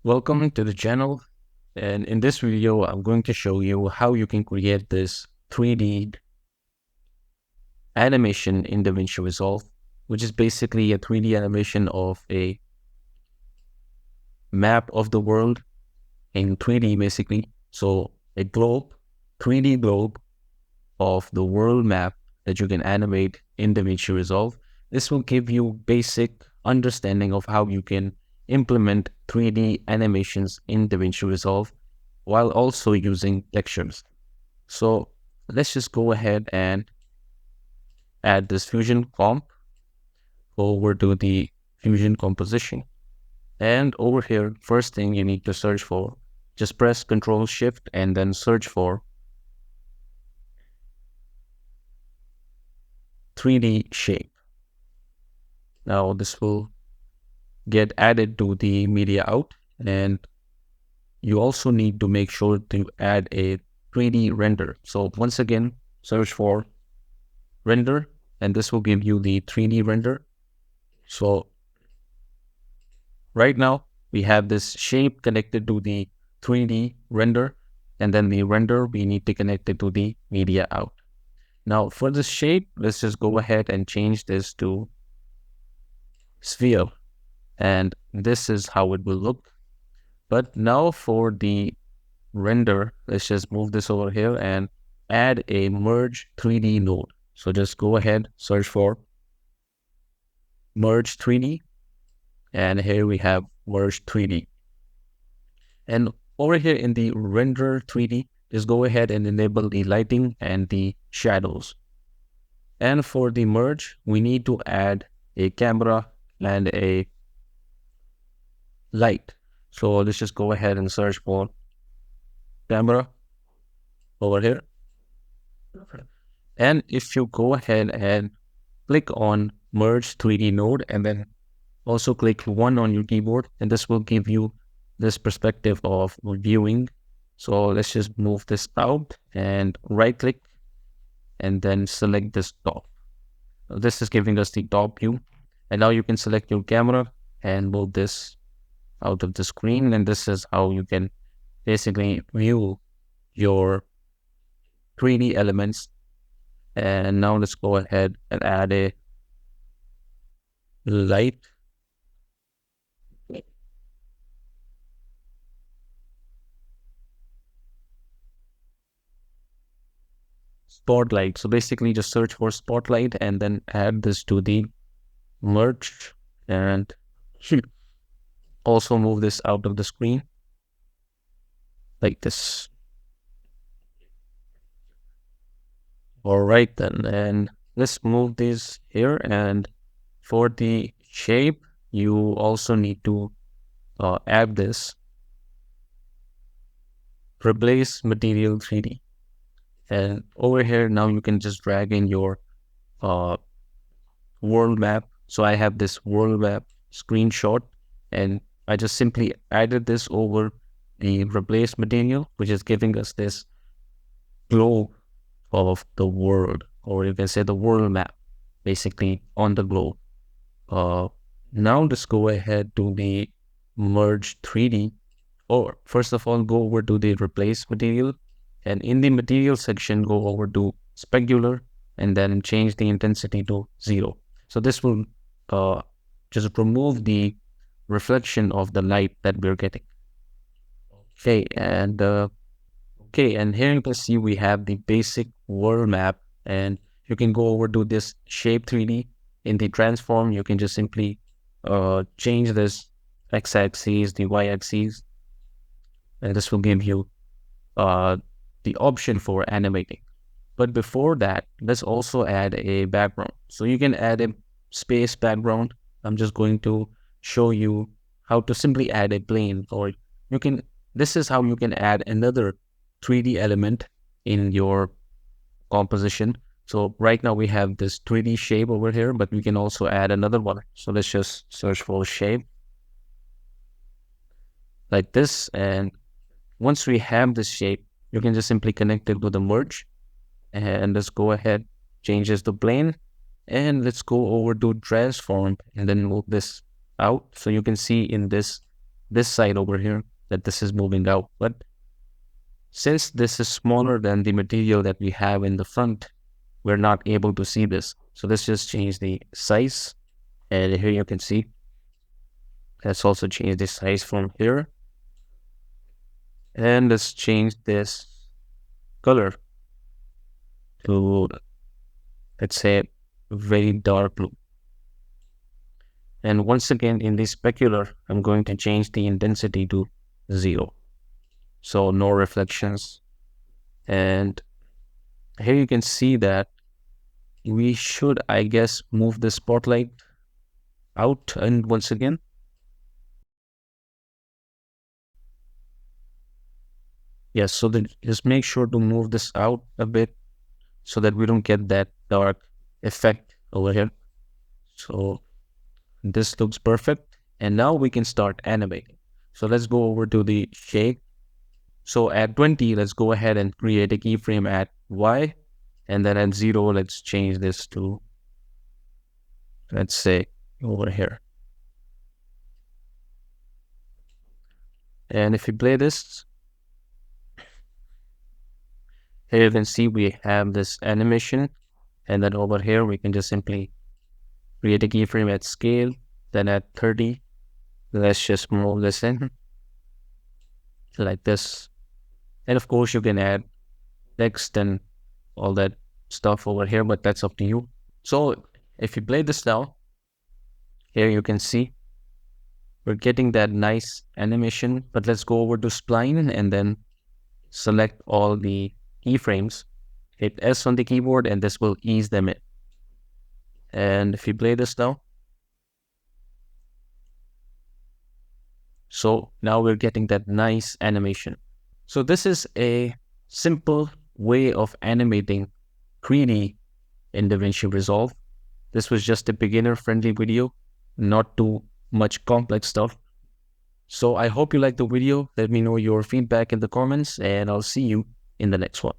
Welcome to the channel, and in this video I'm going to show you how you can create this 3D animation in DaVinci Resolve, which is basically a 3D animation of a map of the world in 3D basically. So a globe, 3D globe of the world map that you can animate in DaVinci Resolve. This will give you basic understanding of how you can implement 3D animations in DaVinci Resolve while also using textures. So let's just go ahead and add this Fusion comp over to the Fusion composition. And over here, first thing you need to search for, just press Control Shift and then search for 3D shape. Now this will get added to the media out, and you also need to make sure to add a 3D render. So once again, search for render, and this will give you the 3D render. So right now we have this shape connected to the 3D render, and then the render we need to connect it to the media out. Now for this shape, let's just go ahead and change this to sphere, and this is how it will look. But now for the render, let's just move this over here and add a merge 3D node. So just go ahead, search for merge 3D, and here we have merge 3D. And over here in the render 3D, just go ahead and enable the lighting and the shadows. And for the merge, we need to add a camera and a light. So let's just go ahead and search for camera over here. And if you go ahead and click on merge 3D node and then also click 1 on your keyboard, and this will give you this perspective of viewing. So let's just move this out and right click and then select this top. This is giving us the top view. And now you can select your camera and move this out of the screen. And this is how you can basically view your 3D elements. And now let's go ahead and add a light. Spotlight. So basically just search for spotlight and then add this to the merge and also move this out of the screen like this. All right then, and let's move this here. And for the shape, you also need to add this replace material 3D. And over here now you can just drag in your world map. So I have this world map screenshot, and I just simply added this over the replace material, which is giving us this globe of the world, or you can say the world map, basically on the globe. Now let's go ahead to the merge 3D, or first of all, go over to the replace material, and in the material section, go over to specular and then change the intensity to 0. So this will just remove the reflection of the light that we're getting. Okay, and here you can see we have the basic world map, and you can go over to this shape 3D. In the transform, you can just simply change this x-axis, the y-axis, and this will give you the option for animating. But before that, let's also add a background. So you can add a space background. I'm just going to show you how to simply add a plane, or you can, this is how you can add another 3D element in your composition. So right now we have this 3D shape over here, but we can also add another one. So let's just search for shape like this. And once we have this shape, you can just simply connect it to the merge, and let's go ahead, change this to plane, and let's go over to transform and then move this out. So you can see in this this side over here that this is moving out. But since this is smaller than the material that we have in the front, we're not able to see this. So let's just change the size. And here you can see, let's also change the size from here. And let's change this color to, let's say, very dark blue. And once again, in the specular, I'm going to change the intensity to 0. So no reflections. And here you can see that we should, I guess, move the spotlight out. And once again, yes, so then just make sure to move this out a bit so that we don't get that dark effect over here. So this looks perfect. And now we can start animating. So let's go over to the shape. So at 20, let's go ahead and create a keyframe at Y. And then at 0, let's change this to, let's say, over here. And if you play this, here you can see we have this animation. And then over here, we can just simply create a keyframe at scale. Then at 30, let's just move this in like this. And of course, you can add text and all that stuff over here, but that's up to you. So if you play this now, here you can see we're getting that nice animation. But let's go over to spline and then select all the keyframes. Hit S on the keyboard and this will ease them in. And if you play this now, so now we're getting that nice animation. So this is a simple way of animating 3D in DaVinci Resolve. This was just a beginner-friendly video, not too much complex stuff. So I hope you liked the video. Let me know your feedback in the comments, and I'll see you in the next one.